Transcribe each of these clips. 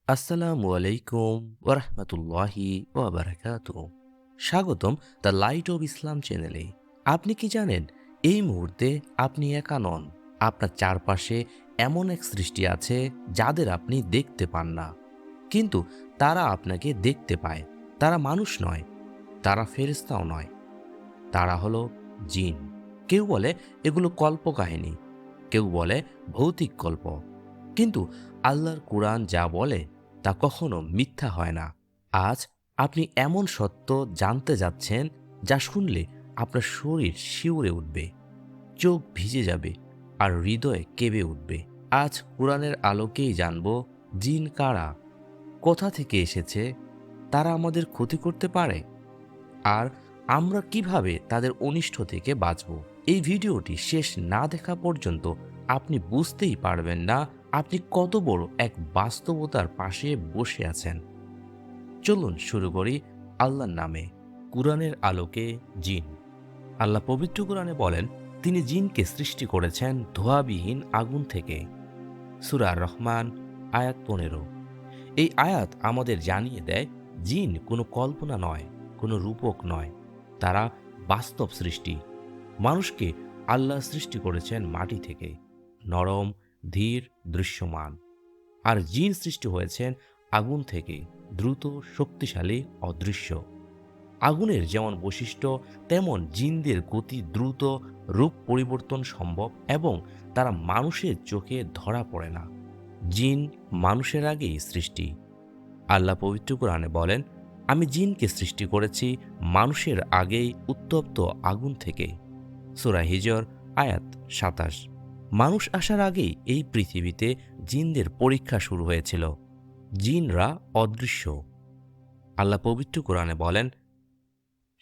আসসালামু আলাইকুম ওরহমতুল্লাহি ওয়াবারাকাতুহু। স্বাগতম দ্য লাইট অব ইসলাম চ্যানেলে। আপনি কি জানেন, এই মুহূর্তে আপনি একা নন। আপনার চারপাশে এমন এক সৃষ্টি আছে যাদের আপনি দেখতে পান না, কিন্তু তারা আপনাকে দেখতে পায়। তারা মানুষ নয়, তারা ফেরেশতাও নয়, তারা হলো জিন। কেউ বলে এগুলো কল্পকাহিনী, কেউ বলে ভৌতিক গল্প, কিন্তু আল্লাহর কুরআন যা বলে তা কখনো মিথ্যা হয় না। আজ আপনি এমন সত্য জানতে যাচ্ছেন যা শুনলে আপনার শরীর শিউরে উঠবে, চোখ ভিজে যাবে আর হৃদয় কেঁপে উঠবে। আজ কুরআনের আলোকেই জানব জিন কারা, কোথা থেকে এসেছে, তারা আমাদের ক্ষতি করতে পারে, আর আমরা কিভাবে তাদের অনিষ্ট থেকে বাঁচব। এই ভিডিওটি শেষ না দেখা পর্যন্ত আপনি বুঝতেই পারবেন না আপনি কত বড় এক বাস্তবতার পাশে বসে আছেন। চলুন শুরু করি আল্লাহর নামে। কুরআনের আলোকে জিন। আল্লাহ পবিত্র কুরআনে বলেন, তিনি জিনকে সৃষ্টি করেছেন ধোঁয়াবিহীন আগুন থেকে। সূরা রহমান আয়াত 15। এই আয়াত আমাদের জানিয়ে দেয়, জিন কোনো কল্পনা নয়, কোনো রূপক নয়, তারা বাস্তব সৃষ্টি। মানুষকে আল্লাহ সৃষ্টি করেছেন মাটি থেকে, নরম, ধীর, দৃশ্যমান। আর জিন সৃষ্টি হয়েছেন আগুন থেকে, দ্রুত, শক্তিশালী, অদৃশ্য। আগুনের যেমন বৈশিষ্ট্য, তেমন জিনদের গতি দ্রুত, রূপ পরিবর্তন সম্ভব এবং তারা মানুষের চোখে ধরা পড়ে না। জিন মানুষের আগেই সৃষ্টি। আল্লাহ পবিত্র কোরআনে বলেন, আমি জিনকে সৃষ্টি করেছি মানুষের আগেই উত্তপ্ত আগুন থেকে। সূরা হিজর আয়াত 27। মানুষ আসার আগেই এই পৃথিবীতে জিনদের পরীক্ষা শুরু হয়েছিল। জিনরা অদৃশ্য। আল্লাহ পবিত্র কোরআনে বলেন,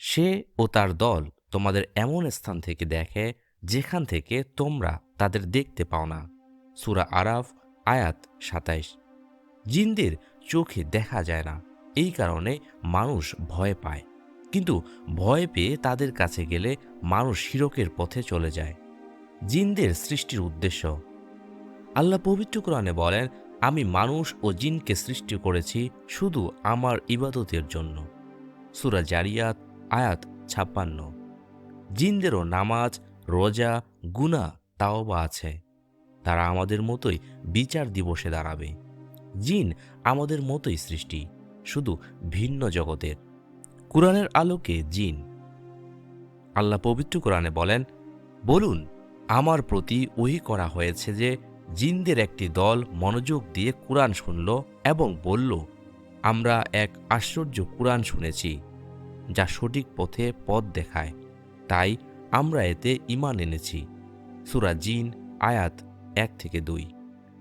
সে ও তার দল তোমাদের এমন স্থান থেকে দেখে যেখান থেকে তোমরা তাদের দেখতে পাও না। সূরা আরাফ আয়াত 27। জিনদের চোখে দেখা যায় না, এই কারণে মানুষ ভয় পায়। কিন্তু ভয় পেয়ে তাদের কাছে গেলে মানুষ শিরকের পথে চলে যায়। জিনদের সৃষ্টির উদ্দেশ্য। আল্লাহ পবিত্র কোরআনে বলেন, আমি মানুষ ও জিনকে সৃষ্টি করেছি শুধু আমার ইবাদতের জন্য। সূরা জারিয়াত আয়াত 56। জিনদেরও নামাজ, রোজা, গুনাহ, তাওবা আছে। তারা আমাদের মতোই বিচার দিবসে দাঁড়াবে। জিন আমাদের মতোই সৃষ্টি, শুধু ভিন্ন জগতের। কুরআনের আলোকে জিন। আল্লাহ পবিত্র কোরআনে বলেন, বলুন, আমার প্রতি ওহী করা হয়েছে যে জিনদের একটি দল মনোযোগ দিয়ে কুরআন শুনল এবং বলল, আমরা এক আশ্চর্য কুরআন শুনেছি যা সঠিক পথে পথ দেখায়, তাই আমরা এতে ঈমান এনেছি। সূরা জিন আয়াত 1-2।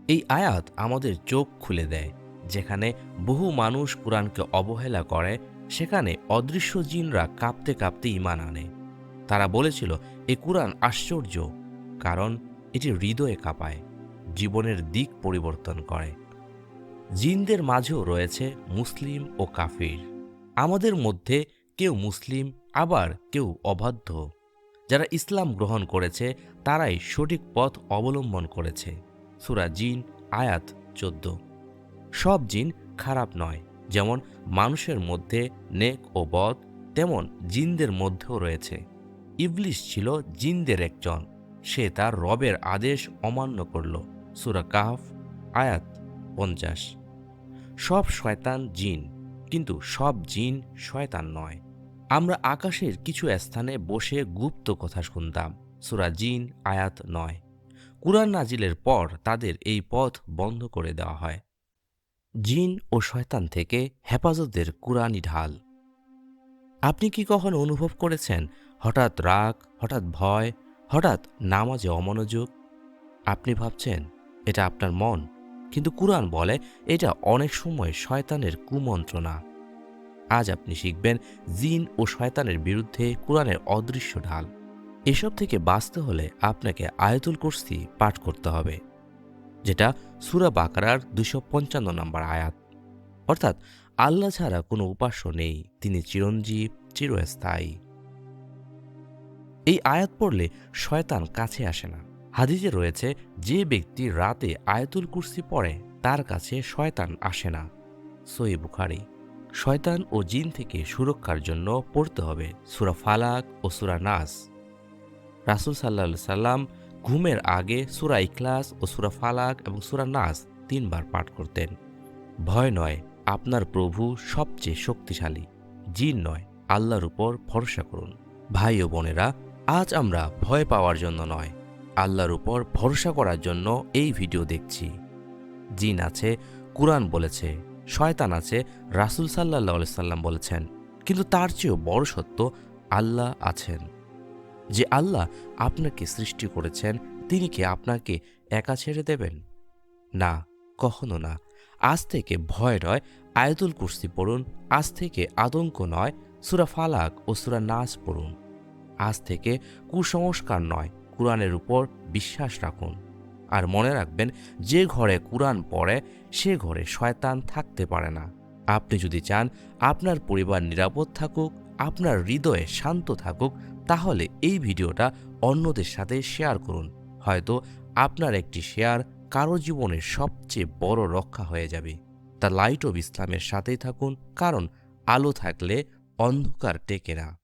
এই আয়াত আমাদের চোখ খুলে দেয়। যেখানে বহু মানুষ কুরআনকে অবহেলা করে, সেখানে অদৃশ্য জিনরা কাঁপতে কাঁপতে ঈমান আনে। তারা বলেছিল, এ কুরআন আশ্চর্য, কারণ এটি হৃদয়ে কাঁপায়, জীবনের দিক পরিবর্তন করে। জিনদের মাঝেও রয়েছে মুসলিম ও কাফির। আমাদের মধ্যে কেউ মুসলিম, আবার কেউ অবাধ্য। যারা ইসলাম গ্রহণ করেছে তারাই সঠিক পথ অবলম্বন করেছে। সূরা জিন আয়াত 14। সব জিন খারাপ নয়। যেমন মানুষের মধ্যে নেক ও বদ, তেমন জিনদের মধ্যেও রয়েছে। ইবলিস ছিল জিনদের একজন, সে তার রবের আদেশ অমান্য করল। সূরা কাহফ আয়াত 50। সব শয়তান জিন, কিন্তু সব জিন শয়তান নয়। আমরা আকাশের কিছু স্থানে বসে গুপ্ত কথা শুনতাম। সূরা জিন আয়াত 9। কুরআন নাজিলের পর তাদের এই পথ বন্ধ করে দেওয়া হয়। জিন ও শয়তান থেকে হেফাজতের কুরআনি ঢাল। আপনি কি কখনো অনুভব করেছেন হঠাৎ রাগ, হঠাৎ ভয়, হঠাৎ নামাজে অমনোযোগ? আপনি ভাবছেন এটা আপনার মন, কিন্তু কুরআন বলে এটা অনেক সময় শয়তানের কুমন্ত্রণা। আজ আপনি শিখবেন জিন ও শয়তানের বিরুদ্ধে কুরআনের অদৃশ্য ঢাল। এসব থেকে বাঁচতে হলে আপনাকে আয়াতুল কুরসি পাঠ করতে হবে, যেটা সূরা বাকারার 255 নম্বর আয়াত। অর্থাৎ আল্লাহ ছাড়া কোনো উপাস্য নেই, তিনি চিরঞ্জীব, চিরস্থায়ী। এই আয়াত পড়লে শয়তান কাছে আসে না। হাদিসে রয়েছে, যে ব্যক্তি রাতে আয়াতুল কুরসি পড়ে তার কাছে শয়তান আসে না। সহিহ বুখারী। শয়তান ও জিন থেকে সুরক্ষার জন্য পড়তে হবে সূরা ফালাক ও সূরা নাস। রাসূল সাল্লাল্লাহু আলাইহি সাল্লাম ঘুমের আগে সূরা ইখলাস ও সূরা ফালাক এবং সূরা নাস ৩ বার পাঠ করতেন। ভয় নয়, আপনার প্রভু সবচেয়ে শক্তিশালী। জিন নয়, আল্লাহর উপর ভরসা করুন। ভাই ও বোনেরা, আজ আমরা ভয় পাওয়ার জন্য নয়, আল্লাহর উপর ভরসা করার জন্য এই ভিডিও দেখছি। জিন আছে, কুরআন বলেছে, শয়তান আছে, রাসূল সাল্লাল্লাহু আলাইহি সাল্লাম বলেছেন, কিন্তু তার চেয়েও বড় সত্য, আল্লাহ আছেন। যে আল্লাহ আপনাকে সৃষ্টি করেছেন, তিনি কি আপনাকে একা ছেড়ে দেবেন? না, কখনো না। আজ থেকে ভয় নয়, আয়াতুল কুরসি পড়ুন। আজ থেকে আতঙ্ক নয়, সূরা ফালাক ও সূরা নাস পড়ুন। আজ থেকে কুসংস্কার নয়, কুরআনের উপর বিশ্বাস রাখুন। আর মনে রাখবেন, যে ঘরে কুরআন পড়ে সে ঘরে শয়তান থাকতে পারে না। আপনি যদি চান আপনার পরিবার নিরাপদ থাকুক, আপনার হৃদয়ে শান্ত থাকুক, তাহলে এই ভিডিওটা অন্যদের সাথে শেয়ার করুন। হয়তো আপনার একটি শেয়ার কারো জীবনের সবচেয়ে বড় রক্ষা হয়ে যাবে। দ্য লাইট অব ইসলামের সাথেই থাকুন, কারণ আলো থাকলে অন্ধকার টেকে না।